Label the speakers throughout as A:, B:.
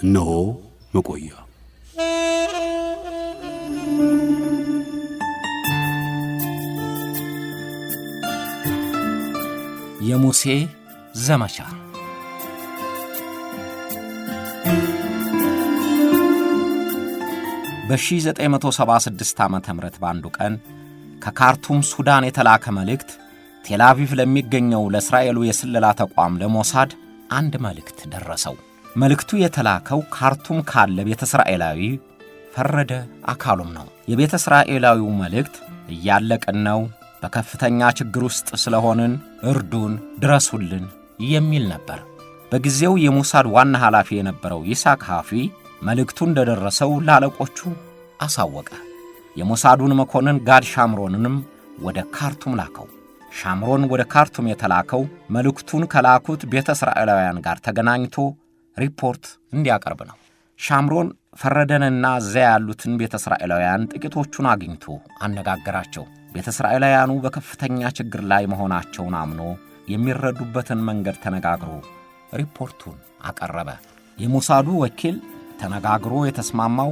A: እነሆ መቆያ
B: የሙሴ ዘመቻ በ1976 ዓመተ ምህረት ባንዱ ቀን ከካርቱም ሱዳን የተላከ መልእክት ቴልአቪቭ ለሚገኘው ለእስራኤሉ የስለላ ተቋም ለሞሳድ አንድ መልእክት ደረሰው። መልእክቱ የተላከው ካርቱም ካለ ቤተ እስራኤላዊ ፈረደ አካሉም ነው። የቤተ እስራኤላዊው መልእክት እያለቅን ነው፣ በከፍተኛ ችግር ውስጥ ስለሆንን እርዱን፣ ድረሱልን የሚል ነበር። በጊዜው የሞሳድ ዋና ኃላፊ የነበረው ይስሐቅ ሃፊ መልእክቱ እንደደረሰው ላለቆቹ አሳወቀ። የሞሳዱን መኮንን ጋድ ሻምሮንንም ወደ ካርቱም ላከው። ሻምሮን ወደ ካርቱም የተላከው መልእክቱን ከላኩት ቤተ እስራኤላውያን ጋር ተገናኝቶ ሪፖርት እንዲያቀርብ ነው። ሻምሮን ፈረደንና እዚያ ያሉትን ቤተ እስራኤላውያን ጥቂቶቹን አግኝቶ አነጋገራቸው። ቤተ እስራኤላውያኑ በከፍተኛ ችግር ላይ መሆናቸውን አምኖ የሚረዱበትን መንገድ ተነጋግሮ ሪፖርቱን አቀረበ። የሞሳዱ ወኪል ተነጋግሮ የተስማማው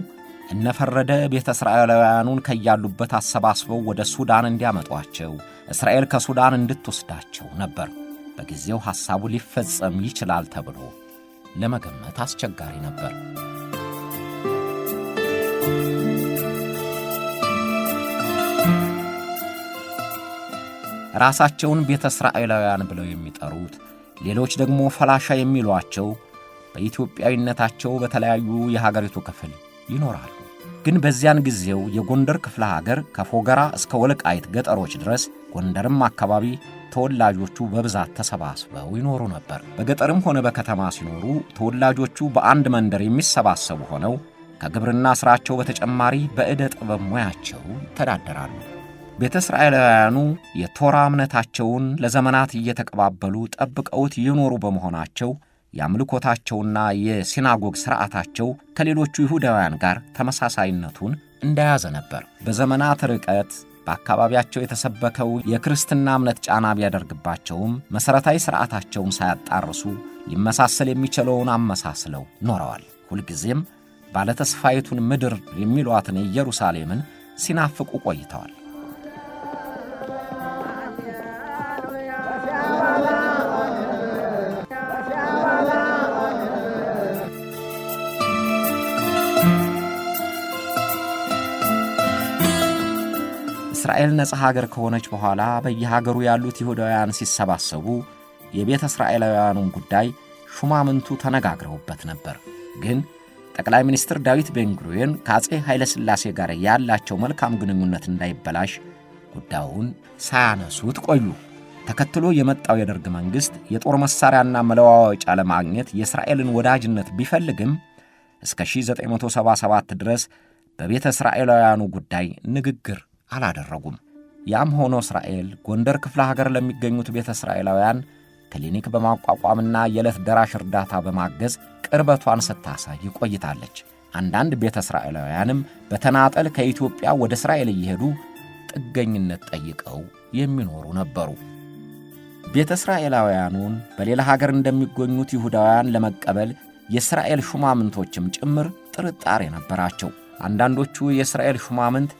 B: እነፈረደ ቤተ እስራኤላውያኑን ከያሉበት አሰባስበው ወደ ሱዳን እንዲያመጧቸው፣ እስራኤል ከሱዳን እንድትወስዳቸው ነበር። በጊዜው ሐሳቡ ሊፈጸም ይችላል ተብሎ ለመገመት አስቸጋሪ ነበር። ራሳቸውን ቤተ እስራኤላውያን ብለው የሚጠሩት ሌሎች ደግሞ ፈላሻ የሚሏቸው በኢትዮጵያዊነታቸው በተለያዩ የሀገሪቱ ክፍል ይኖራሉ። ግን በዚያን ጊዜው የጎንደር ክፍለ ሀገር ከፎገራ እስከ ወልቃይት ገጠሮች ድረስ ጎንደርም አካባቢ ተወላጆቹ በብዛት ተሰባስበው ይኖሩ ነበር። በገጠርም ሆነ በከተማ ሲኖሩ ተወላጆቹ በአንድ መንደር የሚሰባሰቡ ሆነው ከግብርና ሥራቸው በተጨማሪ በዕደ ጥበብ ሙያቸው ይተዳደራሉ። ቤተ እስራኤላውያኑ የቶራ እምነታቸውን ለዘመናት እየተቀባበሉ ጠብቀውት የኖሩ በመሆናቸው የአምልኮታቸውና የሲናጎግ ሥርዓታቸው ከሌሎቹ ይሁዳውያን ጋር ተመሳሳይነቱን እንደያዘ ነበር። በዘመናት ርቀት በአካባቢያቸው የተሰበከው የክርስትና እምነት ጫና ቢያደርግባቸውም መሠረታዊ ሥርዓታቸውን ሳያጣርሱ ሊመሳሰል የሚችለውን አመሳስለው ኖረዋል። ሁልጊዜም ባለተስፋይቱን ምድር የሚሏትን ኢየሩሳሌምን ሲናፍቁ ቆይተዋል። እስራኤል ነጻ ሀገር ከሆነች በኋላ በየሀገሩ ያሉት ይሁዳውያን ሲሰባሰቡ የቤተ እስራኤላውያኑን ጉዳይ ሹማምንቱ ተነጋግረውበት ነበር። ግን ጠቅላይ ሚኒስትር ዳዊት ቤንጉሪዮን ከአፄ ኃይለ ሥላሴ ጋር ያላቸው መልካም ግንኙነት እንዳይበላሽ ጉዳዩን ሳያነሱት ቆዩ። ተከትሎ የመጣው የደርግ መንግሥት የጦር መሣሪያና መለዋወጫ ለማግኘት የእስራኤልን ወዳጅነት ቢፈልግም እስከ 1977 ድረስ በቤተ እስራኤላውያኑ ጉዳይ ንግግር አላደረጉም። ያም ሆኖ እስራኤል ጎንደር ክፍለ ሀገር ለሚገኙት ቤተ እስራኤላውያን ክሊኒክ በማቋቋምና የዕለት ደራሽ እርዳታ በማገዝ ቅርበቷን ስታሳይ ቆይታለች። አንዳንድ ቤተ እስራኤላውያንም በተናጠል ከኢትዮጵያ ወደ እስራኤል እየሄዱ ጥገኝነት ጠይቀው የሚኖሩ ነበሩ። ቤተ እስራኤላውያኑን በሌላ ሀገር እንደሚገኙት ይሁዳውያን ለመቀበል የእስራኤል ሹማምንቶችም ጭምር ጥርጣሬ ነበራቸው። አንዳንዶቹ የእስራኤል ሹማምንት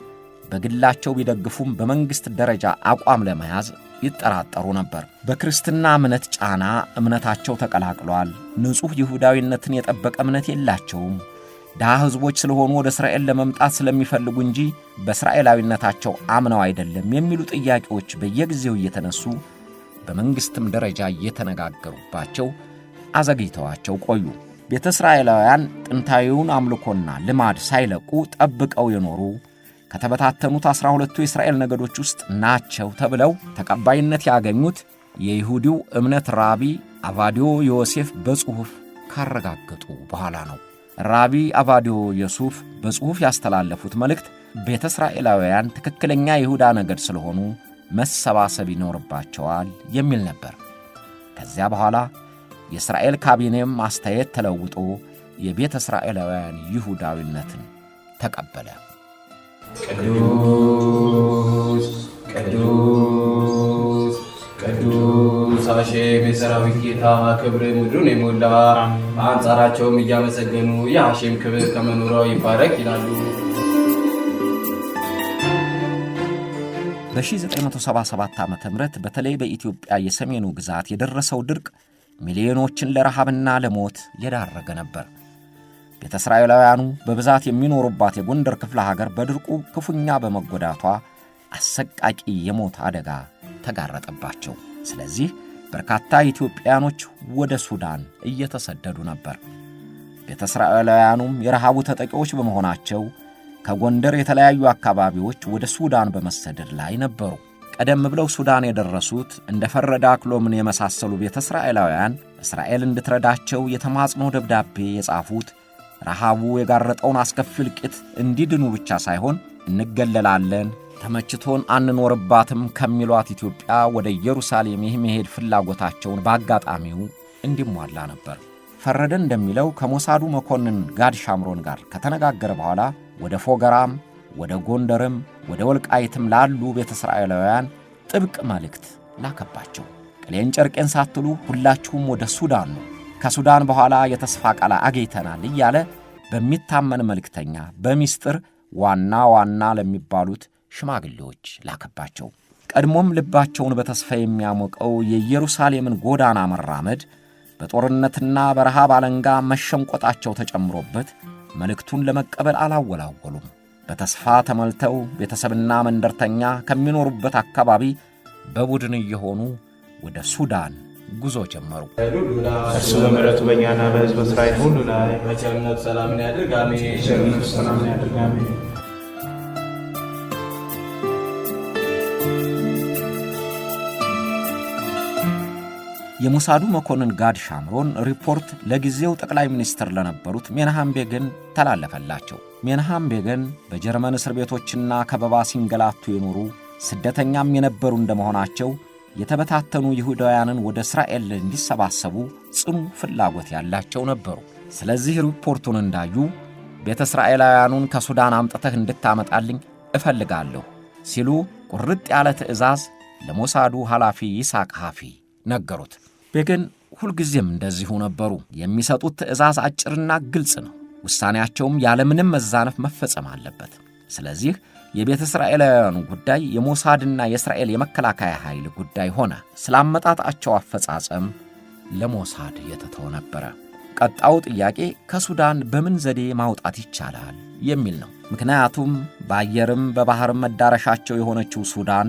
B: በግላቸው ቢደግፉም በመንግሥት ደረጃ አቋም ለመያዝ ይጠራጠሩ ነበር። በክርስትና እምነት ጫና እምነታቸው ተቀላቅሏል፣ ንጹሕ ይሁዳዊነትን የጠበቀ እምነት የላቸውም፣ ድሃ ሕዝቦች ስለሆኑ ወደ እስራኤል ለመምጣት ስለሚፈልጉ እንጂ በእስራኤላዊነታቸው አምነው አይደለም የሚሉ ጥያቄዎች በየጊዜው እየተነሱ በመንግሥትም ደረጃ እየተነጋገሩባቸው አዘግይተዋቸው ቆዩ። ቤተ እስራኤላውያን ጥንታዊውን አምልኮና ልማድ ሳይለቁ ጠብቀው የኖሩ ከተበታተኑት 12ቱ የእስራኤል ነገዶች ውስጥ ናቸው ተብለው ተቀባይነት ያገኙት የይሁዲው እምነት ራቢ አቫዲዮ ዮሴፍ በጽሑፍ ካረጋገጡ በኋላ ነው። ራቢ አቫዲዮ ዮሴፍ በጽሑፍ ያስተላለፉት መልእክት ቤተ እስራኤላውያን ትክክለኛ ይሁዳ ነገድ ስለሆኑ መሰባሰብ ይኖርባቸዋል የሚል ነበር። ከዚያ በኋላ የእስራኤል ካቢኔም አስተያየት ተለውጦ የቤተ እስራኤላውያን ይሁዳዊነትን ተቀበለ። ቅዱስ
C: የሰራዊት ጌታ ክብር ምድሩን የሞላ አንጻራቸውም እያመሰገኑ የሐሼም ክብር ከመኖሪያው ይባረክ ይላሉ።
B: በ1977 ዓ.ም በተለይ በኢትዮጵያ የሰሜኑ ግዛት የደረሰው ድርቅ ሚሊዮኖችን ለረሃብና ለሞት የዳረገ ነበር። ቤተ እስራኤላውያኑ በብዛት የሚኖሩባት የጎንደር ክፍለ ሀገር በድርቁ ክፉኛ በመጎዳቷ አሰቃቂ የሞት አደጋ ተጋረጠባቸው። ስለዚህ በርካታ ኢትዮጵያኖች ወደ ሱዳን እየተሰደዱ ነበር። ቤተ እስራኤላውያኑም የረሃቡ ተጠቂዎች በመሆናቸው ከጎንደር የተለያዩ አካባቢዎች ወደ ሱዳን በመሰደድ ላይ ነበሩ። ቀደም ብለው ሱዳን የደረሱት እንደ ፈረዳ ክሎምን የመሳሰሉ ቤተ እስራኤላውያን እስራኤል እንድትረዳቸው የተማጽኖ ደብዳቤ የጻፉት ረሃቡ የጋረጠውን አስከፊ እልቂት እንዲድኑ ብቻ ሳይሆን እንገለላለን፣ ተመችቶን አንኖርባትም ከሚሏት ኢትዮጵያ ወደ ኢየሩሳሌም የመሄድ ፍላጎታቸውን በአጋጣሚው እንዲሟላ ነበር። ፈረደ እንደሚለው ከሞሳዱ መኮንን ጋድ ሻምሮን ጋር ከተነጋገረ በኋላ ወደ ፎገራም ወደ ጎንደርም ወደ ወልቃይትም ላሉ ቤተ እስራኤላውያን ጥብቅ መልእክት ላከባቸው። ቅሌን ጨርቄን ሳትሉ ሁላችሁም ወደ ሱዳን ነው፣ ከሱዳን በኋላ የተስፋ ቃል አግኝተናል እያለ በሚታመን መልእክተኛ በሚስጥር ዋና ዋና ለሚባሉት ሽማግሌዎች ላከባቸው። ቀድሞም ልባቸውን በተስፋ የሚያሞቀው የኢየሩሳሌምን ጎዳና መራመድ በጦርነትና በረሃብ አለንጋ መሸንቆጣቸው ተጨምሮበት መልእክቱን ለመቀበል አላወላወሉም። በተስፋ ተመልተው ቤተሰብና መንደርተኛ ከሚኖሩበት አካባቢ በቡድን እየሆኑ ወደ ሱዳን ጉዞ ጀመሩ።
D: እርሱ በምሕረቱ በእኛና በሕዝበ እስራኤል ሁሉ ላይ
C: በቸርነቱ ሰላምን ያድርግ፣ አሜን።
D: ሰላምን ያድርግ፣ አሜን።
B: የሞሳዱ መኮንን ጋድ ሻምሮን ሪፖርት ለጊዜው ጠቅላይ ሚኒስትር ለነበሩት ሜናሃም ቤገን ተላለፈላቸው። ሜናሃም ቤገን በጀርመን እስር ቤቶችና ከበባ ሲንገላቱ የኖሩ ስደተኛም የነበሩ እንደመሆናቸው የተበታተኑ ይሁዳውያንን ወደ እስራኤል እንዲሰባሰቡ ጽኑ ፍላጎት ያላቸው ነበሩ። ስለዚህ ሪፖርቱን እንዳዩ ቤተ እስራኤላውያኑን ከሱዳን አምጥተህ እንድታመጣልኝ እፈልጋለሁ ሲሉ ቁርጥ ያለ ትዕዛዝ ለሞሳዱ ኃላፊ ይስሐቅ ሐፊ ነገሩት። ቤገን ሁልጊዜም እንደዚሁ ነበሩ። የሚሰጡት ትዕዛዝ አጭርና ግልጽ ነው። ውሳኔያቸውም ያለምንም መዛነፍ መፈጸም አለበት። ስለዚህ የቤተ እስራኤላውያኑ ጉዳይ የሞሳድና የእስራኤል የመከላከያ ኃይል ጉዳይ ሆነ። ስላመጣጣቸው አፈጻጸም ለሞሳድ የተተወ ነበረ። ቀጣው ጥያቄ ከሱዳን በምን ዘዴ ማውጣት ይቻላል የሚል ነው። ምክንያቱም በአየርም በባህርም መዳረሻቸው የሆነችው ሱዳን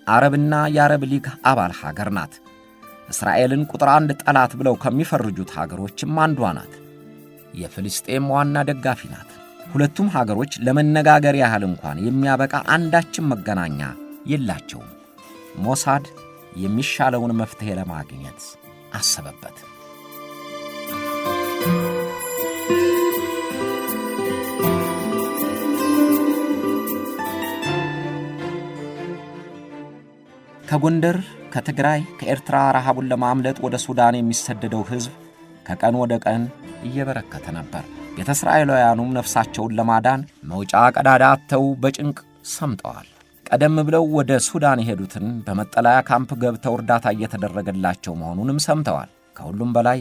B: አረብና የአረብ ሊግ አባል ሀገር ናት። እስራኤልን ቁጥር 1 ጠላት ብለው ከሚፈርጁት ሀገሮችም አንዷ ናት። የፍልስጤም ዋና ደጋፊ ናት። ሁለቱም ሀገሮች ለመነጋገር ያህል እንኳን የሚያበቃ አንዳችም መገናኛ የላቸውም። ሞሳድ የሚሻለውን መፍትሄ ለማግኘት አሰበበት። ከጎንደር፣ ከትግራይ፣ ከኤርትራ ረሃቡን ለማምለጥ ወደ ሱዳን የሚሰደደው ሕዝብ ከቀን ወደ ቀን እየበረከተ ነበር። ቤተ እስራኤላውያኑም ነፍሳቸውን ለማዳን መውጫ ቀዳዳ አጥተው በጭንቅ ሰምጠዋል። ቀደም ብለው ወደ ሱዳን የሄዱትን በመጠለያ ካምፕ ገብተው እርዳታ እየተደረገላቸው መሆኑንም ሰምተዋል። ከሁሉም በላይ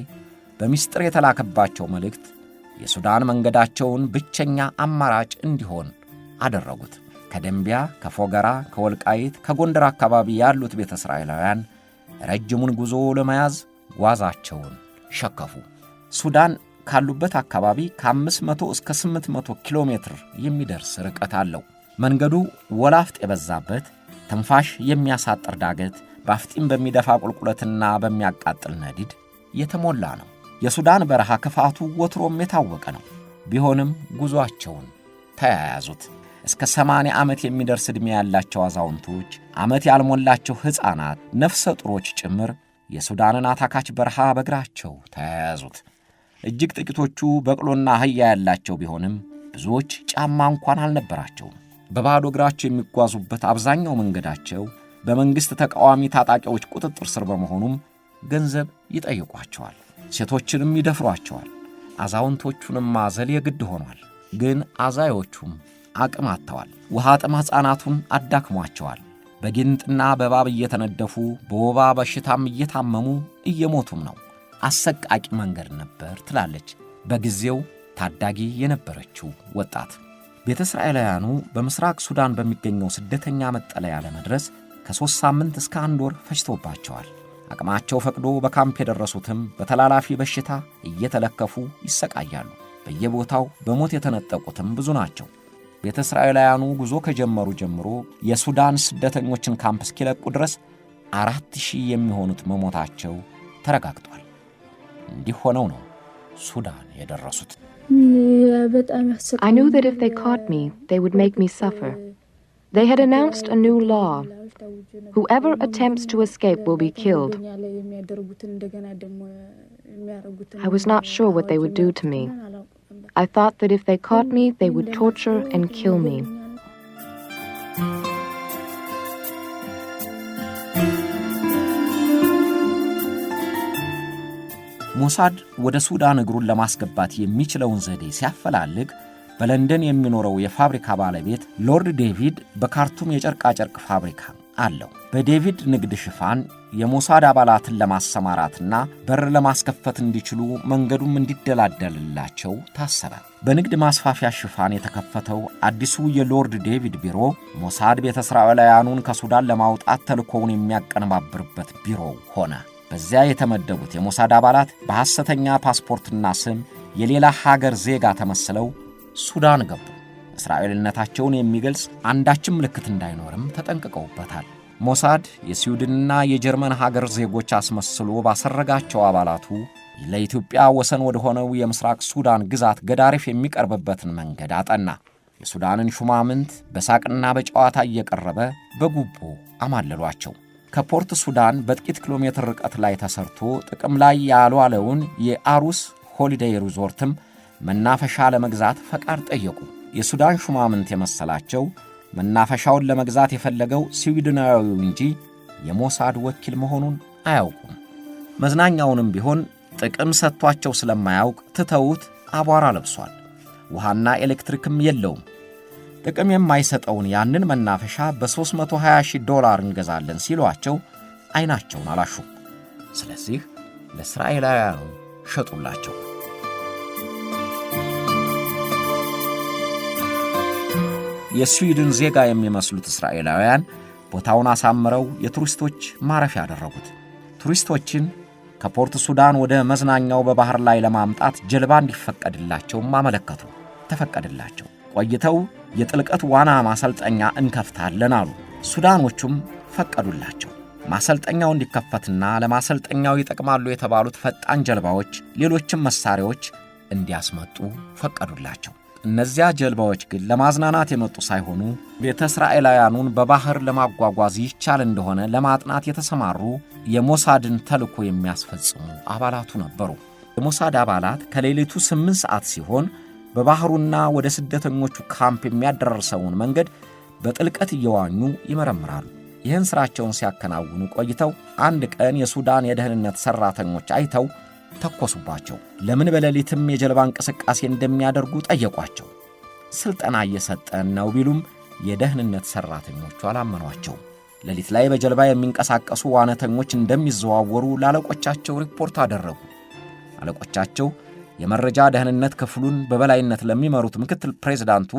B: በሚስጥር የተላከባቸው መልእክት የሱዳን መንገዳቸውን ብቸኛ አማራጭ እንዲሆን አደረጉት። ከደንቢያ፣ ከፎገራ፣ ከወልቃይት፣ ከጎንደር አካባቢ ያሉት ቤተ እስራኤላውያን ረጅሙን ጉዞ ለመያዝ ጓዛቸውን ሸከፉ። ሱዳን ካሉበት አካባቢ ከ500 እስከ 800 ኪሎ ሜትር የሚደርስ ርቀት አለው። መንገዱ ወላፍጥ የበዛበት፣ ትንፋሽ የሚያሳጥር ዳገት፣ ባፍጢም በሚደፋ ቁልቁለትና በሚያቃጥል ነዲድ የተሞላ ነው። የሱዳን በረሃ ክፋቱ ወትሮም የታወቀ ነው። ቢሆንም ጉዞአቸውን ተያያዙት። እስከ 80 ዓመት የሚደርስ ዕድሜ ያላቸው አዛውንቶች፣ ዓመት ያልሞላቸው ሕፃናት፣ ነፍሰ ጡሮች ጭምር የሱዳንን አታካች በረሃ በእግራቸው ተያያዙት። እጅግ ጥቂቶቹ በቅሎና አህያ ያላቸው ቢሆንም ብዙዎች ጫማ እንኳን አልነበራቸውም። በባዶ እግራቸው የሚጓዙበት አብዛኛው መንገዳቸው በመንግሥት ተቃዋሚ ታጣቂዎች ቁጥጥር ስር በመሆኑም ገንዘብ ይጠይቋቸዋል። ሴቶችንም ይደፍሯቸዋል። አዛውንቶቹንም ማዘል የግድ ሆኗል። ግን አዛዮቹም አቅም አጥተዋል። ውሃ ጥም ሕፃናቱን አዳክሟቸዋል። በጊንጥና በእባብ እየተነደፉ በወባ በሽታም እየታመሙ እየሞቱም ነው። አሰቃቂ መንገድ ነበር ትላለች በጊዜው ታዳጊ የነበረችው ወጣት። ቤተ እስራኤላውያኑ በምስራቅ ሱዳን በሚገኘው ስደተኛ መጠለያ ለመድረስ ከ3 ሳምንት እስከ 1 ወር ፈጅቶባቸዋል። አቅማቸው ፈቅዶ በካምፕ የደረሱትም በተላላፊ በሽታ እየተለከፉ ይሰቃያሉ። በየቦታው በሞት የተነጠቁትም ብዙ ናቸው። ቤተ እስራኤላውያኑ ጉዞ ከጀመሩ ጀምሮ የሱዳን ስደተኞችን ካምፕ እስኪለቁ ድረስ 4000 የሚሆኑት መሞታቸው ተረጋግጧል። እንዲህ ሆነው ነው ሱዳን የደረሱት።
E: I knew that if they caught me, they would make me suffer. They had announced a new law. Whoever attempts to escape will be killed. I was not sure what they would do to me. I thought that if they caught me, they would torture and kill me.
B: ሞሳድ ወደ ሱዳን እግሩን ለማስገባት የሚችለውን ዘዴ ሲያፈላልግ በለንደን የሚኖረው የፋብሪካ ባለቤት ሎርድ ዴቪድ በካርቱም የጨርቃ ጨርቅ ፋብሪካ አለው። በዴቪድ ንግድ ሽፋን የሞሳድ አባላትን ለማሰማራትና በር ለማስከፈት እንዲችሉ መንገዱም እንዲደላደልላቸው ታሰበ። በንግድ ማስፋፊያ ሽፋን የተከፈተው አዲሱ የሎርድ ዴቪድ ቢሮ ሞሳድ ቤተ እስራኤላውያኑን ከሱዳን ለማውጣት ተልእኮውን የሚያቀነባብርበት ቢሮ ሆነ። በዚያ የተመደቡት የሞሳድ አባላት በሐሰተኛ ፓስፖርትና ስም የሌላ ሀገር ዜጋ ተመስለው ሱዳን ገቡ። እስራኤልነታቸውን የሚገልጽ አንዳችም ምልክት እንዳይኖርም ተጠንቅቀውበታል። ሞሳድ የስዊድንና የጀርመን ሀገር ዜጎች አስመስሎ ባሰረጋቸው አባላቱ ለኢትዮጵያ ወሰን ወደ ሆነው የምስራቅ ሱዳን ግዛት ገዳሪፍ የሚቀርብበትን መንገድ አጠና። የሱዳንን ሹማምንት በሳቅና በጨዋታ እየቀረበ በጉቦ አማለሏቸው። ከፖርት ሱዳን በጥቂት ኪሎ ሜትር ርቀት ላይ ተሰርቶ ጥቅም ላይ ያልዋለውን የአሩስ ሆሊዴይ ሪዞርትም መናፈሻ ለመግዛት ፈቃድ ጠየቁ። የሱዳን ሹማምንት የመሰላቸው መናፈሻውን ለመግዛት የፈለገው ስዊድናዊው እንጂ የሞሳድ ወኪል መሆኑን አያውቁም። መዝናኛውንም ቢሆን ጥቅም ሰጥቷቸው ስለማያውቅ ትተውት አቧራ ለብሷል። ውሃና ኤሌክትሪክም የለውም። ጥቅም የማይሰጠውን ያንን መናፈሻ $320,000 እንገዛለን ሲሏቸው አይናቸውን አላሹም። ስለዚህ ለእስራኤላውያኑ ሸጡላቸው። የስዊድን ዜጋ የሚመስሉት እስራኤላውያን ቦታውን አሳምረው የቱሪስቶች ማረፊያ ያደረጉት። ቱሪስቶችን ከፖርት ሱዳን ወደ መዝናኛው በባህር ላይ ለማምጣት ጀልባ እንዲፈቀድላቸውም አመለከቱ። ተፈቀደላቸው። ቆይተው የጥልቀት ዋና ማሰልጠኛ እንከፍታለን አሉ። ሱዳኖቹም ፈቀዱላቸው። ማሰልጠኛው እንዲከፈትና ለማሰልጠኛው ይጠቅማሉ የተባሉት ፈጣን ጀልባዎች፣ ሌሎችም መሳሪያዎች እንዲያስመጡ ፈቀዱላቸው። እነዚያ ጀልባዎች ግን ለማዝናናት የመጡ ሳይሆኑ ቤተ እስራኤላውያኑን በባህር ለማጓጓዝ ይቻል እንደሆነ ለማጥናት የተሰማሩ የሞሳድን ተልእኮ የሚያስፈጽሙ አባላቱ ነበሩ። የሞሳድ አባላት ከሌሊቱ 8 ሰዓት ሲሆን በባህሩና ወደ ስደተኞቹ ካምፕ የሚያደርሰውን መንገድ በጥልቀት እየዋኙ ይመረምራሉ። ይህን ሥራቸውን ሲያከናውኑ ቆይተው አንድ ቀን የሱዳን የደህንነት ሠራተኞች አይተው ተኮሱባቸው። ለምን በሌሊትም የጀልባ እንቅስቃሴ እንደሚያደርጉ ጠየቋቸው። ሥልጠና እየሰጠን ነው ቢሉም የደህንነት ሠራተኞቹ አላመኗቸውም። ሌሊት ላይ በጀልባ የሚንቀሳቀሱ ዋናተኞች እንደሚዘዋወሩ ለአለቆቻቸው ሪፖርት አደረጉ። አለቆቻቸው የመረጃ ደህንነት ክፍሉን በበላይነት ለሚመሩት ምክትል ፕሬዝዳንቱ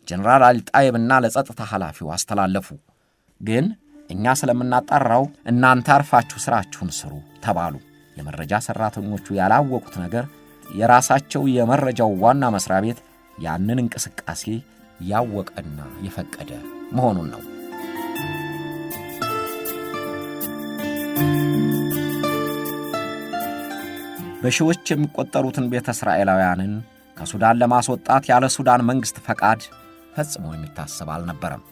B: ጀነራል አልጣይብና ለጸጥታ ኃላፊው አስተላለፉ። ግን እኛ ስለምናጣራው እናንተ አርፋችሁ ሥራችሁን ስሩ ተባሉ። የመረጃ ሠራተኞቹ ያላወቁት ነገር የራሳቸው የመረጃው ዋና መስሪያ ቤት ያንን እንቅስቃሴ ያወቀና የፈቀደ መሆኑን ነው። በሺዎች የሚቆጠሩትን ቤተ እስራኤላውያንን ከሱዳን ለማስወጣት ያለ ሱዳን መንግሥት ፈቃድ ፈጽሞ የሚታሰብ አልነበረም።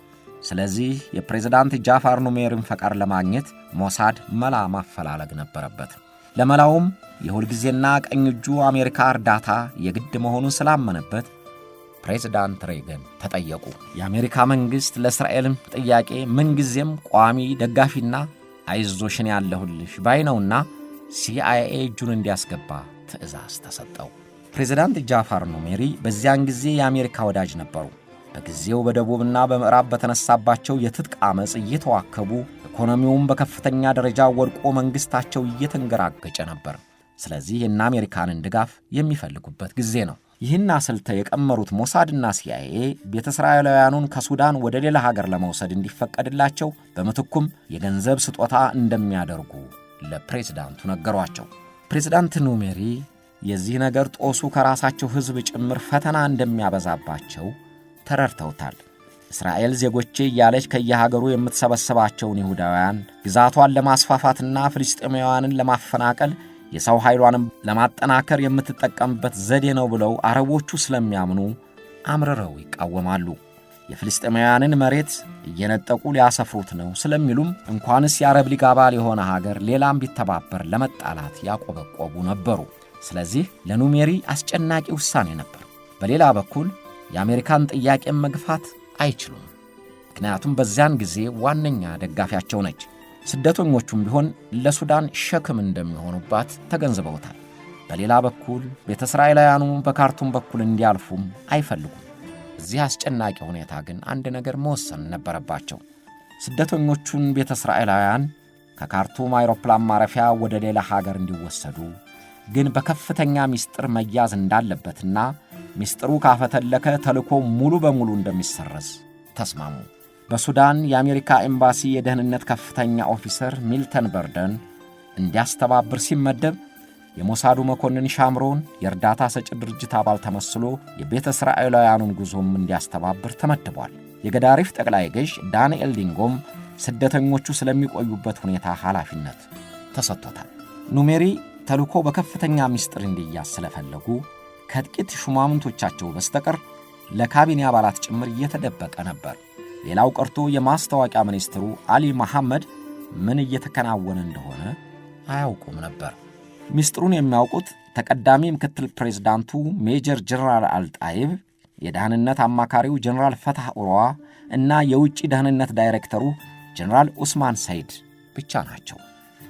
B: ስለዚህ የፕሬዝዳንት ጃፋር ኑሜርን ፈቃድ ለማግኘት ሞሳድ መላ ማፈላለግ ነበረበት። ለመላውም የሁልጊዜና ቀኝ እጁ አሜሪካ እርዳታ የግድ መሆኑን ስላመነበት ፕሬዝዳንት ሬገን ተጠየቁ። የአሜሪካ መንግሥት ለእስራኤልም ጥያቄ ምንጊዜም ቋሚ ደጋፊና አይዞሽን ያለሁልሽ ባይነውና ሲአይኤ እጁን እንዲያስገባ ትዕዛዝ ተሰጠው። ፕሬዝዳንት ጃፋር ኑሜሪ በዚያን ጊዜ የአሜሪካ ወዳጅ ነበሩ። በጊዜው በደቡብና በምዕራብ በተነሳባቸው የትጥቅ ዓመፅ እየተዋከቡ ኢኮኖሚውም በከፍተኛ ደረጃ ወድቆ መንግሥታቸው እየተንገራገጨ ነበር። ስለዚህ የእነ አሜሪካንን ድጋፍ የሚፈልጉበት ጊዜ ነው። ይህን አስልተ የቀመሩት ሞሳድና ሲአይኤ ቤተ እስራኤላውያኑን ከሱዳን ወደ ሌላ ሀገር ለመውሰድ እንዲፈቀድላቸው በምትኩም የገንዘብ ስጦታ እንደሚያደርጉ ለፕሬዝዳንቱ ነገሯቸው። ፕሬዝዳንት ኑሜሪ የዚህ ነገር ጦሱ ከራሳቸው ሕዝብ ጭምር ፈተና እንደሚያበዛባቸው ተረድተውታል። እስራኤል ዜጎቼ እያለች ከየሀገሩ የምትሰበስባቸውን ይሁዳውያን ግዛቷን ለማስፋፋትና ፍልስጤማውያንን ለማፈናቀል የሰው ኃይሏንም ለማጠናከር የምትጠቀምበት ዘዴ ነው ብለው አረቦቹ ስለሚያምኑ አምርረው ይቃወማሉ። የፍልስጤማውያንን መሬት እየነጠቁ ሊያሰፍሩት ነው ስለሚሉም እንኳንስ የአረብ ሊግ አባል የሆነ ሀገር ሌላም ቢተባበር ለመጣላት ያቆበቆቡ ነበሩ። ስለዚህ ለኑሜሪ አስጨናቂ ውሳኔ ነበር። በሌላ በኩል የአሜሪካን ጥያቄን መግፋት አይችሉም። ምክንያቱም በዚያን ጊዜ ዋነኛ ደጋፊያቸው ነች። ስደተኞቹም ቢሆን ለሱዳን ሸክም እንደሚሆኑባት ተገንዝበውታል። በሌላ በኩል ቤተ እስራኤላውያኑ በካርቱም በኩል እንዲያልፉም አይፈልጉም። እዚህ አስጨናቂ ሁኔታ ግን አንድ ነገር መወሰን ነበረባቸው። ስደተኞቹን ቤተ እስራኤላውያን ከካርቱም አይሮፕላን ማረፊያ ወደ ሌላ ሀገር እንዲወሰዱ ግን በከፍተኛ ምስጢር መያዝ እንዳለበትና ምስጢሩ ካፈተለከ ተልኮ ሙሉ በሙሉ እንደሚሰረዝ ተስማሙ። በሱዳን የአሜሪካ ኤምባሲ የደህንነት ከፍተኛ ኦፊሰር ሚልተን በርደን እንዲያስተባብር ሲመደብ የሞሳዱ መኮንን ሻምሮን የእርዳታ ሰጪ ድርጅት አባል ተመስሎ የቤተ እስራኤላውያኑን ጉዞም እንዲያስተባብር ተመድቧል። የገዳሪፍ ጠቅላይ ገዥ ዳንኤል ዲንጎም ስደተኞቹ ስለሚቆዩበት ሁኔታ ኃላፊነት ተሰጥቶታል። ኑሜሪ ተልኮ በከፍተኛ ምስጢር እንዲያዝ ስለፈለጉ ከጥቂት ሹማምንቶቻቸው በስተቀር ለካቢኔ አባላት ጭምር እየተደበቀ ነበር። ሌላው ቀርቶ የማስታወቂያ ሚኒስትሩ አሊ መሐመድ ምን እየተከናወነ እንደሆነ አያውቁም ነበር። ምስጢሩን የሚያውቁት ተቀዳሚ ምክትል ፕሬዝዳንቱ ሜጀር ጀነራል አልጣይብ፣ የደህንነት አማካሪው ጀነራል ፈታህ ኡርዋ እና የውጭ ደህንነት ዳይሬክተሩ ጀነራል ኡስማን ሰይድ ብቻ ናቸው።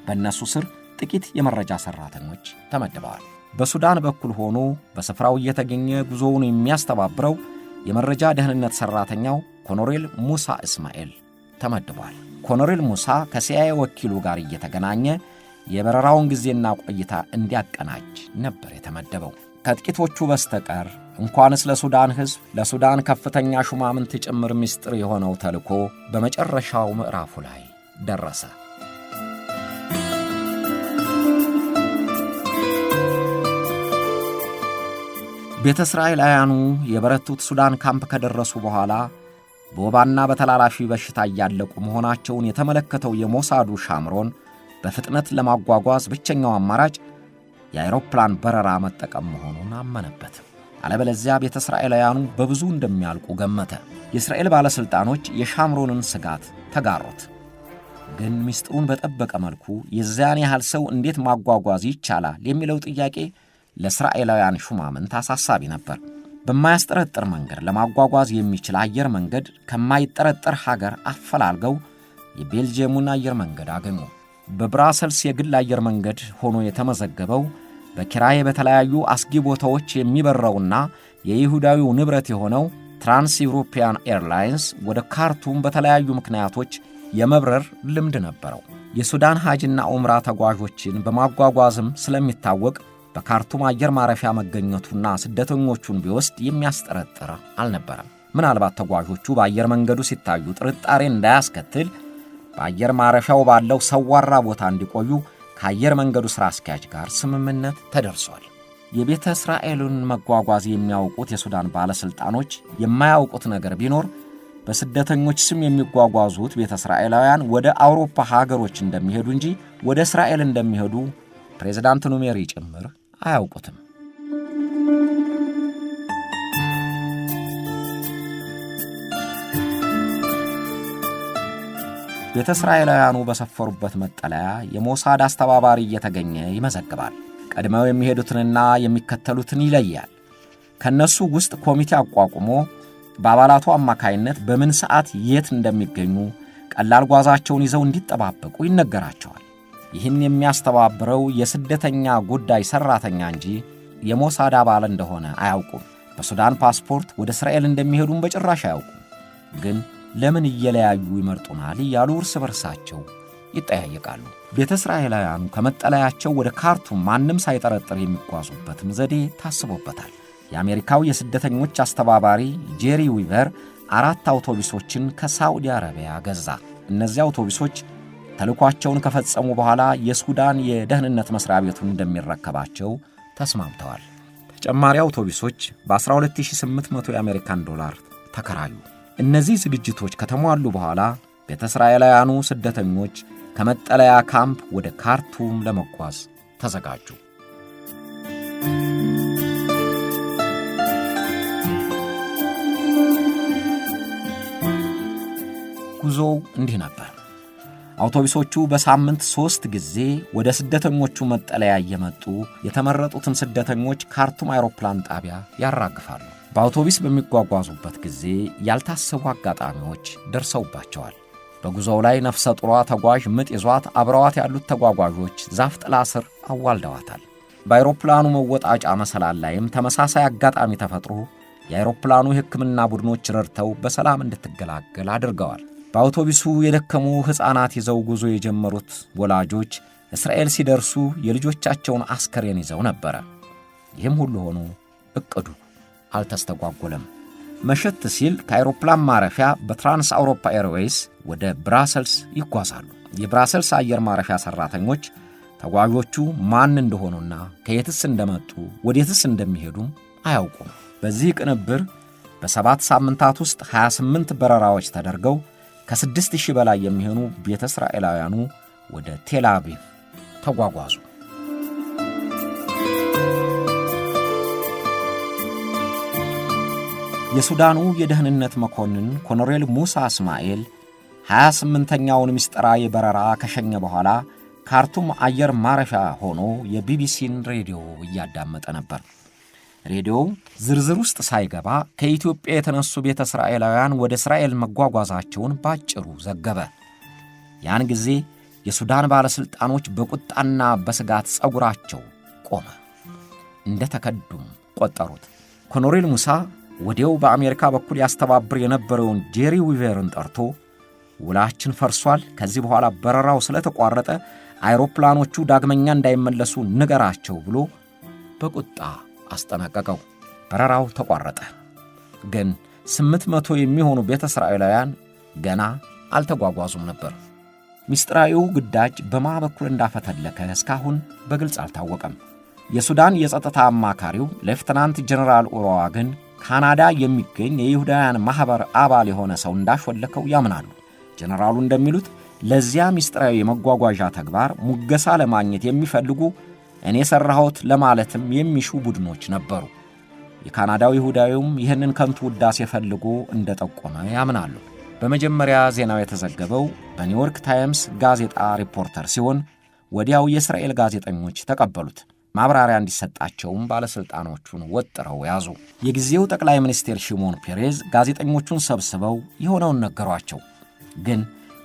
B: በእነሱ ስር ጥቂት የመረጃ ሠራተኞች ተመድበዋል። በሱዳን በኩል ሆኖ በስፍራው እየተገኘ ጉዞውን የሚያስተባብረው የመረጃ ደህንነት ሠራተኛው ኮሎኔል ሙሳ እስማኤል ተመድቧል። ኮሎኔል ሙሳ ከሲአይኤ ወኪሉ ጋር እየተገናኘ የበረራውን ጊዜና ቆይታ እንዲያቀናጅ ነበር የተመደበው። ከጥቂቶቹ በስተቀር እንኳንስ ለሱዳን ሕዝብ ለሱዳን ከፍተኛ ሹማምንት ጭምር ምስጢር የሆነው ተልኮ በመጨረሻው ምዕራፉ ላይ ደረሰ። ቤተ እስራኤላውያኑ የበረቱት ሱዳን ካምፕ ከደረሱ በኋላ በወባና በተላላፊ በሽታ እያለቁ መሆናቸውን የተመለከተው የሞሳዱ ሻምሮን በፍጥነት ለማጓጓዝ ብቸኛው አማራጭ የአይሮፕላን በረራ መጠቀም መሆኑን አመነበት። አለበለዚያ ቤተ እስራኤላውያኑ በብዙ እንደሚያልቁ ገመተ። የእስራኤል ባለሥልጣኖች የሻምሮንን ስጋት ተጋሩት። ግን ምስጢሩን በጠበቀ መልኩ የዚያን ያህል ሰው እንዴት ማጓጓዝ ይቻላል የሚለው ጥያቄ ለእስራኤላውያን ሹማምንት አሳሳቢ ነበር። በማያስጠረጥር መንገድ ለማጓጓዝ የሚችል አየር መንገድ ከማይጠረጠር ሀገር አፈላልገው የቤልጅየሙን አየር መንገድ አገኙ። በብራሰልስ የግል አየር መንገድ ሆኖ የተመዘገበው በኪራይ በተለያዩ አስጊ ቦታዎች የሚበረውና የይሁዳዊው ንብረት የሆነው ትራንስ ዩሮፒያን ኤርላይንስ ወደ ካርቱም በተለያዩ ምክንያቶች የመብረር ልምድ ነበረው። የሱዳን ሐጅና ዑምራ ተጓዦችን በማጓጓዝም ስለሚታወቅ በካርቱም አየር ማረፊያ መገኘቱና ስደተኞቹን ቢወስድ የሚያስጠረጥር አልነበረም። ምናልባት ተጓዦቹ በአየር መንገዱ ሲታዩ ጥርጣሬ እንዳያስከትል በአየር ማረፊያው ባለው ሰዋራ ቦታ እንዲቆዩ ከአየር መንገዱ ሥራ አስኪያጅ ጋር ስምምነት ተደርሷል። የቤተ እስራኤልን መጓጓዝ የሚያውቁት የሱዳን ባለሥልጣኖች የማያውቁት ነገር ቢኖር በስደተኞች ስም የሚጓጓዙት ቤተ እስራኤላውያን ወደ አውሮፓ ሀገሮች እንደሚሄዱ እንጂ ወደ እስራኤል እንደሚሄዱ ፕሬዝዳንት ኑሜሪ ጭምር አያውቁትም። ቤተ እስራኤላውያኑ በሰፈሩበት መጠለያ የሞሳድ አስተባባሪ እየተገኘ ይመዘግባል። ቀድመው የሚሄዱትንና የሚከተሉትን ይለያል። ከነሱ ውስጥ ኮሚቴ አቋቁሞ በአባላቱ አማካይነት በምን ሰዓት የት እንደሚገኙ ቀላል ጓዛቸውን ይዘው እንዲጠባበቁ ይነገራቸዋል። ይህን የሚያስተባብረው የስደተኛ ጉዳይ ሠራተኛ እንጂ የሞሳድ አባል እንደሆነ አያውቁም። በሱዳን ፓስፖርት ወደ እስራኤል እንደሚሄዱም በጭራሽ አያውቁም። ግን ለምን እየለያዩ ይመርጡናል እያሉ እርስ በርሳቸው ይጠያየቃሉ። ቤተ እስራኤላውያኑ ከመጠለያቸው ወደ ካርቱም ማንም ሳይጠረጥር የሚጓዙበትም ዘዴ ታስቦበታል። የአሜሪካው የስደተኞች አስተባባሪ ጄሪ ዊቨር 4 አውቶቡሶችን ከሳዑዲ አረቢያ ገዛ። እነዚህ አውቶቡሶች ተልኳቸውን ከፈጸሙ በኋላ የሱዳን የደህንነት መስሪያ ቤቱን እንደሚረከባቸው ተስማምተዋል። ተጨማሪ አውቶቡሶች በ12800 የአሜሪካን ዶላር ተከራዩ። እነዚህ ዝግጅቶች ከተሟሉ በኋላ ቤተ እስራኤላውያኑ ስደተኞች ከመጠለያ ካምፕ ወደ ካርቱም ለመጓዝ ተዘጋጁ። ጉዞው እንዲህ ነበር። አውቶቡሶቹ በሳምንት 3 ጊዜ ወደ ስደተኞቹ መጠለያ እየመጡ የተመረጡትን ስደተኞች ካርቱም አውሮፕላን ጣቢያ ያራግፋሉ። በአውቶቡስ በሚጓጓዙበት ጊዜ ያልታሰቡ አጋጣሚዎች ደርሰውባቸዋል። በጉዞው ላይ ነፍሰ ጡሯ ተጓዥ ምጥ ይዟት አብረዋት ያሉት ተጓጓዦች ዛፍ ጥላ ስር አዋልደዋታል። በአውሮፕላኑ መወጣጫ መሰላል ላይም ተመሳሳይ አጋጣሚ ተፈጥሮ የአውሮፕላኑ የሕክምና ቡድኖች ረድተው በሰላም እንድትገላገል አድርገዋል። በአውቶቡሱ የደከሙ ሕፃናት ይዘው ጉዞ የጀመሩት ወላጆች እስራኤል ሲደርሱ የልጆቻቸውን አስከሬን ይዘው ነበረ። ይህም ሁሉ ሆኖ ዕቅዱ አልተስተጓጎለም። መሸት ሲል ከአውሮፕላን ማረፊያ በትራንስ አውሮፓ ኤርዌይስ ወደ ብራሰልስ ይጓዛሉ። የብራሰልስ አየር ማረፊያ ሠራተኞች ተጓዦቹ ማን እንደሆኑና ከየትስ እንደመጡ ወዴትስ እንደሚሄዱም አያውቁም። በዚህ ቅንብር በ7 ሳምንታት ውስጥ 28 በረራዎች ተደርገው ከ6000 በላይ የሚሆኑ ቤተ እስራኤላውያኑ ወደ ቴል አቪቭ ተጓጓዙ። የሱዳኑ የደህንነት መኮንን ኮሎኔል ሙሳ እስማኤል 28ኛውን ምስጢራዊ በረራ ከሸኘ በኋላ ካርቱም አየር ማረፊያ ሆኖ የቢቢሲን ሬዲዮ እያዳመጠ ነበር። ሬዲዮው ዝርዝር ውስጥ ሳይገባ ከኢትዮጵያ የተነሱ ቤተ እስራኤላውያን ወደ እስራኤል መጓጓዛቸውን ባጭሩ ዘገበ። ያን ጊዜ የሱዳን ባለሥልጣኖች በቁጣና በስጋት ጸጉራቸው ቆመ። እንደ ተከዱም ቆጠሩት። ኮሎኔል ሙሳ ወዲያው በአሜሪካ በኩል ያስተባብር የነበረውን ጄሪ ዊቨርን ጠርቶ ውላችን ፈርሷል፣ ከዚህ በኋላ በረራው ስለተቋረጠ አይሮፕላኖቹ ዳግመኛ እንዳይመለሱ ንገራቸው ብሎ በቁጣ አስጠነቀቀው። በረራው ተቋረጠ። ግን 800 የሚሆኑ ቤተ እስራኤላውያን ገና አልተጓጓዙም ነበር። ምስጢራዊው ግዳጅ በማ በኩል እንዳፈተለከ እስካሁን በግልጽ አልታወቀም። የሱዳን የጸጥታ አማካሪው ሌፍተናንት ጀነራል ኡሮዋ ግን ካናዳ የሚገኝ የይሁዳውያን ማኅበር አባል የሆነ ሰው እንዳሾለከው ያምናሉ። ጀነራሉ እንደሚሉት ለዚያ ምስጢራዊ የመጓጓዣ ተግባር ሙገሳ ለማግኘት የሚፈልጉ እኔ ሠራሁት ለማለትም የሚሹ ቡድኖች ነበሩ። የካናዳው ይሁዳዊውም ይህንን ከንቱ ውዳሴ ፈልጎ እንደጠቆመ ያምናሉ። በመጀመሪያ ዜናው የተዘገበው በኒውዮርክ ታይምስ ጋዜጣ ሪፖርተር ሲሆን ወዲያው የእስራኤል ጋዜጠኞች ተቀበሉት። ማብራሪያ እንዲሰጣቸውም ባለሥልጣኖቹን ወጥረው ያዙ። የጊዜው ጠቅላይ ሚኒስቴር ሺሞን ፔሬዝ ጋዜጠኞቹን ሰብስበው የሆነውን ነገሯቸው። ግን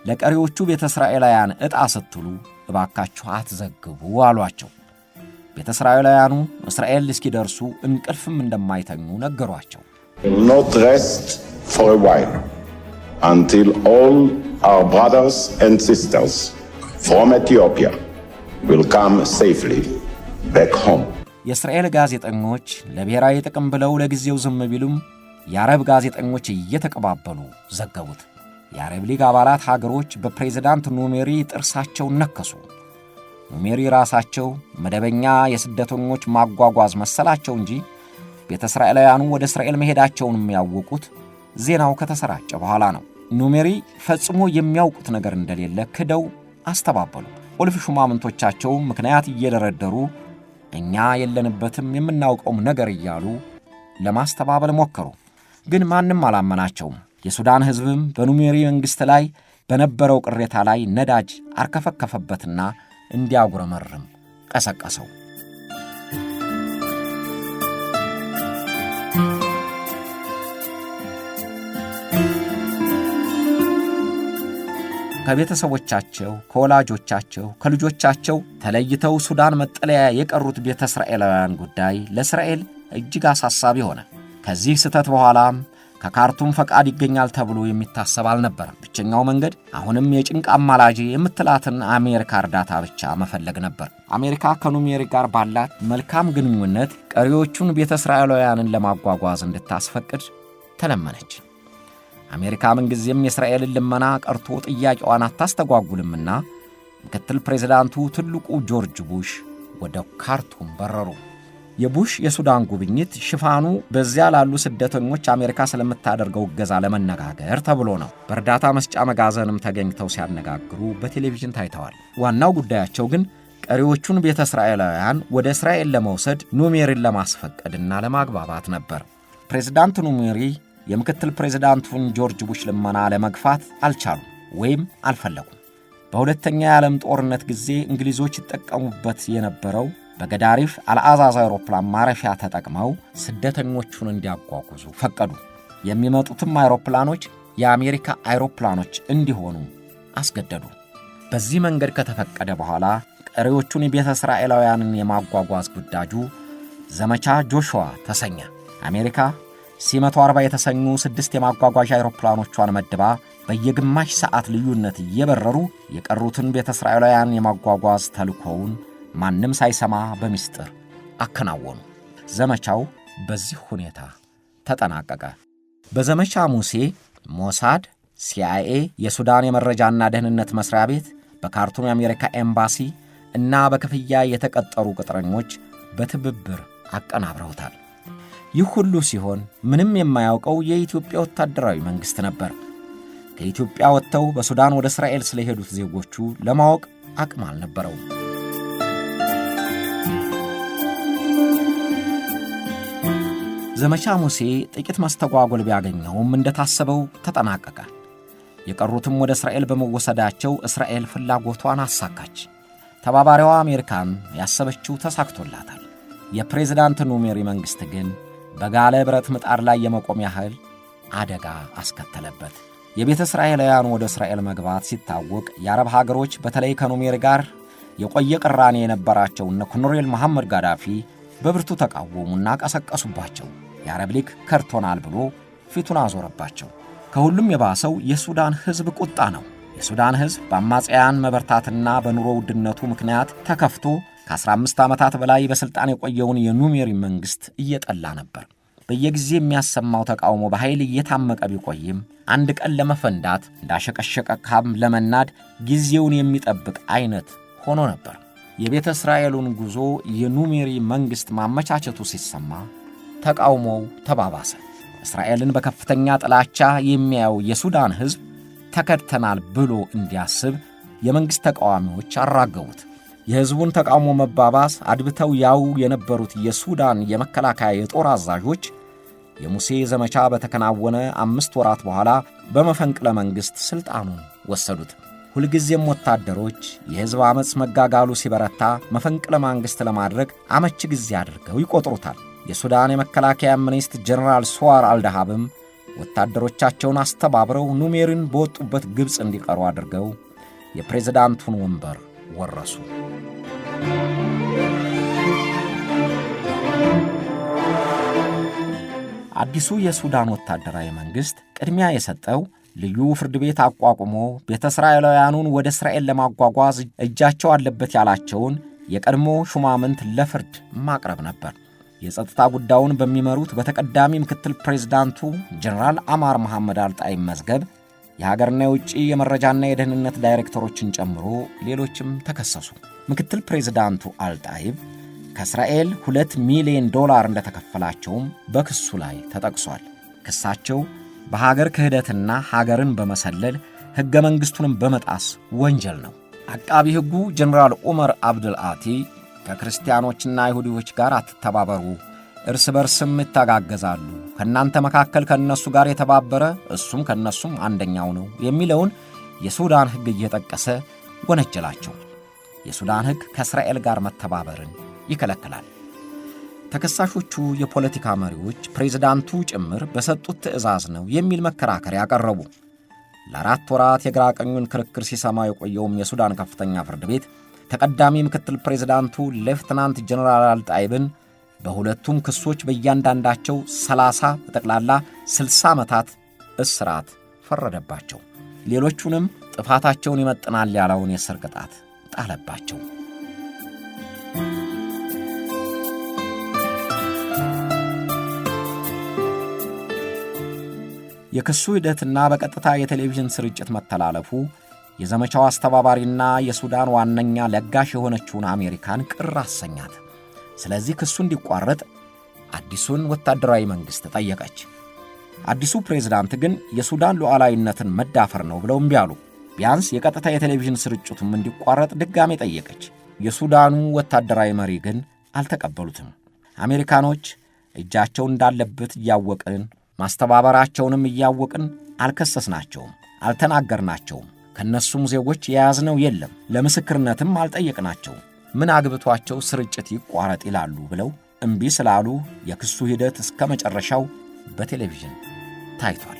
B: ለቀሪዎቹ ቤተ እስራኤላውያን ዕጣ ስትሉ እባካችሁ አትዘግቡ አሏቸው። ቤተ እስራኤላውያኑ እስራኤል እስኪደርሱ እንቅልፍም እንደማይተኙ ነገሯቸው።
F: will not rest for a while until all our brothers and sisters from Ethiopia will come safely back home.
B: የእስራኤል ጋዜጠኞች ለብሔራዊ ጥቅም ብለው ለጊዜው ዝም ቢሉም የአረብ ጋዜጠኞች እየተቀባበሉ ዘገቡት። የአረብ ሊግ አባላት ሀገሮች በፕሬዝዳንት ኑሜሪ ጥርሳቸውን ነከሱ። ኑሜሪ ራሳቸው መደበኛ የስደተኞች ማጓጓዝ መሰላቸው እንጂ ቤተ እስራኤላውያኑ ወደ እስራኤል መሄዳቸውን የሚያውቁት ዜናው ከተሰራጨ በኋላ ነው። ኑሜሪ ፈጽሞ የሚያውቁት ነገር እንደሌለ ክደው አስተባበሉ። ቁልፍ ሹማምንቶቻቸው ምክንያት እየደረደሩ እኛ የለንበትም የምናውቀውም ነገር እያሉ ለማስተባበል ሞከሩ። ግን ማንም አላመናቸውም። የሱዳን ሕዝብም በኑሜሪ መንግሥት ላይ በነበረው ቅሬታ ላይ ነዳጅ አርከፈከፈበትና እንዲያጉረመርም ቀሰቀሰው። ከቤተሰቦቻቸው፣ ከወላጆቻቸው፣ ከልጆቻቸው ተለይተው ሱዳን መጠለያ የቀሩት ቤተ እስራኤላውያን ጉዳይ ለእስራኤል እጅግ አሳሳቢ ሆነ። ከዚህ ስህተት በኋላም ከካርቱም ፈቃድ ይገኛል ተብሎ የሚታሰብ አልነበረም። ብቸኛው መንገድ አሁንም የጭንቅ አማላጅ የምትላትን አሜሪካ እርዳታ ብቻ መፈለግ ነበር። አሜሪካ ከኑሜሪ ጋር ባላት መልካም ግንኙነት ቀሪዎቹን ቤተ እስራኤላውያንን ለማጓጓዝ እንድታስፈቅድ ተለመነች። አሜሪካ ምንጊዜም የእስራኤልን ልመና ቀርቶ ጥያቄዋን አታስተጓጉልምና ምክትል ፕሬዝዳንቱ ትልቁ ጆርጅ ቡሽ ወደ ካርቱም በረሩ። የቡሽ የሱዳን ጉብኝት ሽፋኑ በዚያ ላሉ ስደተኞች አሜሪካ ስለምታደርገው እገዛ ለመነጋገር ተብሎ ነው። በእርዳታ መስጫ መጋዘንም ተገኝተው ሲያነጋግሩ በቴሌቪዥን ታይተዋል። ዋናው ጉዳያቸው ግን ቀሪዎቹን ቤተ እስራኤላውያን ወደ እስራኤል ለመውሰድ ኑሜሪን ለማስፈቀድና ለማግባባት ነበር። ፕሬዝዳንት ኑሜሪ የምክትል ፕሬዝዳንቱን ጆርጅ ቡሽ ልመና ለመግፋት አልቻሉም ወይም አልፈለጉም። በሁለተኛ የዓለም ጦርነት ጊዜ እንግሊዞች ይጠቀሙበት የነበረው በገዳሪፍ አልአዛዝ አውሮፕላን ማረፊያ ተጠቅመው ስደተኞቹን እንዲያጓጉዙ ፈቀዱ። የሚመጡትም አውሮፕላኖች የአሜሪካ አውሮፕላኖች እንዲሆኑ አስገደዱ። በዚህ መንገድ ከተፈቀደ በኋላ ቀሪዎቹን የቤተ እስራኤላውያንን የማጓጓዝ ግዳጁ ዘመቻ ጆሹዋ ተሰኘ። አሜሪካ C-140 የተሰኙ 6 የማጓጓዣ አውሮፕላኖቿን መድባ በየግማሽ ሰዓት ልዩነት እየበረሩ የቀሩትን ቤተ እስራኤላውያን የማጓጓዝ ተልእኮውን ማንም ሳይሰማ በሚስጥር አከናወኑ። ዘመቻው በዚህ ሁኔታ ተጠናቀቀ። በዘመቻ ሙሴ ሞሳድ፣ CIA፣ የሱዳን የመረጃና ደህንነት መስሪያ ቤት፣ በካርቱም የአሜሪካ ኤምባሲ እና በክፍያ የተቀጠሩ ቅጥረኞች በትብብር አቀናብረውታል። ይህ ሁሉ ሲሆን ምንም የማያውቀው የኢትዮጵያ ወታደራዊ መንግሥት ነበር። ከኢትዮጵያ ወጥተው በሱዳን ወደ እስራኤል ስለሄዱት ዜጎቹ ለማወቅ አቅም አልነበረውም። ዘመቻ ሙሴ ጥቂት መስተጓጎል ቢያገኘውም እንደታሰበው ተጠናቀቀ። የቀሩትም ወደ እስራኤል በመወሰዳቸው እስራኤል ፍላጎቷን አሳካች። ተባባሪዋ አሜሪካን ያሰበችው ተሳክቶላታል። የፕሬዝዳንት ኑሜሪ መንግሥት ግን በጋለ ብረት ምጣድ ላይ የመቆም ያህል አደጋ አስከተለበት። የቤተ እስራኤላውያን ወደ እስራኤል መግባት ሲታወቅ የአረብ ሀገሮች በተለይ ከኑሜሪ ጋር የቆየ ቅራኔ የነበራቸው እነ ኮሎኔል መሐመድ ጋዳፊ በብርቱ ተቃወሙና ቀሰቀሱባቸው። የአረብ ሊግ ከርቶናል ብሎ ፊቱን አዞረባቸው። ከሁሉም የባሰው የሱዳን ሕዝብ ቁጣ ነው። የሱዳን ሕዝብ በአማጽያን መበርታትና በኑሮ ውድነቱ ምክንያት ተከፍቶ ከ15 ዓመታት በላይ በሥልጣን የቆየውን የኑሜሪ መንግሥት እየጠላ ነበር። በየጊዜ የሚያሰማው ተቃውሞ በኃይል እየታመቀ ቢቆይም አንድ ቀን ለመፈንዳት እንዳሸቀሸቀ ካብ ለመናድ ጊዜውን የሚጠብቅ አይነት ሆኖ ነበር። የቤተ እስራኤሉን ጉዞ የኑሜሪ መንግሥት ማመቻቸቱ ሲሰማ ተቃውሞው ተባባሰ። እስራኤልን በከፍተኛ ጥላቻ የሚያየው የሱዳን ሕዝብ ተከድተናል ብሎ እንዲያስብ የመንግሥት ተቃዋሚዎች አራገቡት። የሕዝቡን ተቃውሞ መባባስ አድብተው ያው የነበሩት የሱዳን የመከላከያ የጦር አዛዦች የሙሴ ዘመቻ በተከናወነ 5 ወራት በኋላ በመፈንቅለ መንግሥት ሥልጣኑን ወሰዱት። ሁልጊዜም ወታደሮች የሕዝብ ዓመፅ መጋጋሉ ሲበረታ መፈንቅለ መንግሥት ለማድረግ አመቺ ጊዜ አድርገው ይቆጥሩታል። የሱዳን የመከላከያ ሚኒስትር ጀነራል ሶዋር አልደሃብም ወታደሮቻቸውን አስተባብረው ኑሜሪን በወጡበት ግብፅ እንዲቀሩ አድርገው የፕሬዝዳንቱን ወንበር ወረሱ። አዲሱ የሱዳን ወታደራዊ መንግሥት ቅድሚያ የሰጠው ልዩ ፍርድ ቤት አቋቁሞ ቤተ እስራኤላውያኑን ወደ እስራኤል ለማጓጓዝ እጃቸው አለበት ያላቸውን የቀድሞ ሹማምንት ለፍርድ ማቅረብ ነበር። የጸጥታ ጉዳዩን በሚመሩት በተቀዳሚ ምክትል ፕሬዝዳንቱ ጀነራል አማር መሐመድ አልጣይብ መዝገብ የሀገርና የውጭ የመረጃና የደህንነት ዳይሬክተሮችን ጨምሮ ሌሎችም ተከሰሱ። ምክትል ፕሬዝዳንቱ አልጣይብ ከእስራኤል $2 ሚሊዮን እንደተከፈላቸውም በክሱ ላይ ተጠቅሷል። ክሳቸው በሀገር ክህደትና ሀገርን በመሰለል ሕገ መንግሥቱንም በመጣስ ወንጀል ነው። አቃቢ ሕጉ ጀነራል ዑመር አብድል አቲ ከክርስቲያኖችና አይሁዲዎች ጋር አትተባበሩ፣ እርስ በርስም ይተጋገዛሉ፣ ከእናንተ መካከል ከእነሱ ጋር የተባበረ እሱም ከእነሱም አንደኛው ነው የሚለውን የሱዳን ሕግ እየጠቀሰ ወነጀላቸው። የሱዳን ሕግ ከእስራኤል ጋር መተባበርን ይከለክላል። ተከሳሾቹ የፖለቲካ መሪዎች ፕሬዝዳንቱ ጭምር በሰጡት ትዕዛዝ ነው የሚል መከራከሪያ ያቀረቡ። ለ4 ወራት የግራ ቀኙን ክርክር ሲሰማ የቆየውም የሱዳን ከፍተኛ ፍርድ ቤት ተቀዳሚ ምክትል ፕሬዝዳንቱ ሌፍትናንት ጀነራል አልጣይብን በሁለቱም ክሶች በእያንዳንዳቸው 30 በጠቅላላ 60 ዓመታት እስራት ፈረደባቸው። ሌሎቹንም ጥፋታቸውን ይመጥናል ያለውን የእስር ቅጣት ጣለባቸው። የክሱ ሂደትና በቀጥታ የቴሌቪዥን ስርጭት መተላለፉ የዘመቻው አስተባባሪና የሱዳን ዋነኛ ለጋሽ የሆነችውን አሜሪካን ቅር አሰኛት። ስለዚህ ክሱ እንዲቋረጥ አዲሱን ወታደራዊ መንግሥት ጠየቀች። አዲሱ ፕሬዝዳንት ግን የሱዳን ሉዓላዊነትን መዳፈር ነው ብለው እምቢ አሉ። ቢያንስ የቀጥታ የቴሌቪዥን ስርጭቱም እንዲቋረጥ ድጋሜ ጠየቀች። የሱዳኑ ወታደራዊ መሪ ግን አልተቀበሉትም። አሜሪካኖች እጃቸው እንዳለበት እያወቅን ማስተባበራቸውንም እያወቅን አልከሰስናቸውም፣ አልተናገርናቸውም። ከነሱም ዜጎች የያዝነው የለም፣ ለምስክርነትም አልጠየቅናቸውም። ምን አግብቷቸው ስርጭት ይቋረጥ ይላሉ ብለው እምቢ ስላሉ የክሱ ሂደት እስከ መጨረሻው በቴሌቪዥን ታይቷል።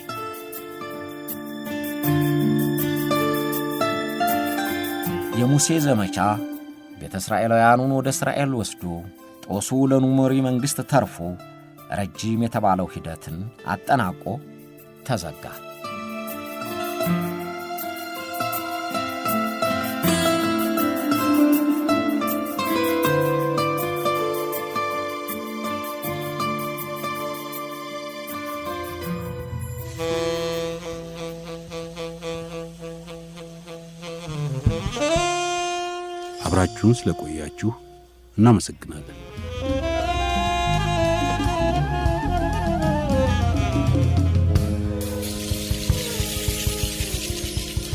B: የሙሴ ዘመቻ ቤተ እስራኤላውያኑን ወደ እስራኤል ወስዶ ጦሱ ለኑመሪ መንግሥት ተርፎ ረጅም የተባለው ሂደትን አጠናቆ ተዘጋ።
A: አብራችሁን ስለቆያችሁ እናመሰግናለን።